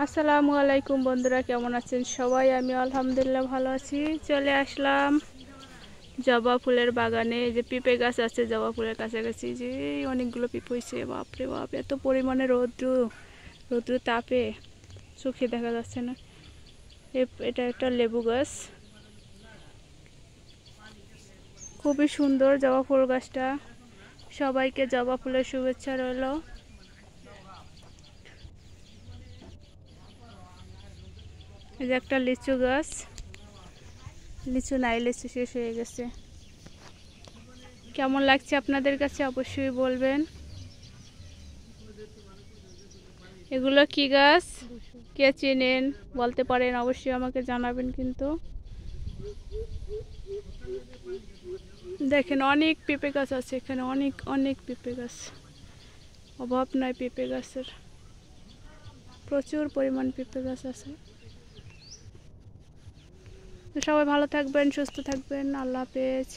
আসসালামু আলাইকুম বন্ধুরা, কেমন আছেন সবাই? আমি আলহামদুলিল্লাহ ভালো আছি। চলে আসলাম জবা ফুলের বাগানে। এই যে পিঁপে গাছ আছে জবা ফুলের কাছাকাছি, যে অনেকগুলো পিঁপে হয়েছে। বাপরে বাপ, এত পরিমাণে রৌদ্র তাপে চোখে দেখা যাচ্ছে না। এটা একটা লেবু গাছ, খুবই সুন্দর জবা ফুল গাছটা। সবাইকে জবা ফুলের শুভেচ্ছা রইল। এই যে একটা লিচু গাছ, লিচু নাই, লিচু শেষ হয়ে গেছে। কেমন লাগছে আপনাদের কাছে অবশ্যই বলবেন। এগুলো কি গাছ, কে চেনেন বলতে পারেন, অবশ্যই আমাকে জানাবেন। কিন্তু দেখেন অনেক পেঁপে গাছ আছে এখানে, অনেক অনেক পেঁপে গাছ, অভাব নাই পেঁপে গাছের, প্রচুর পরিমাণ পেঁপে গাছ আছে। তো সবাই ভালো থাকবেন, সুস্থ থাকবেন। আল্লাহ হাফেজ।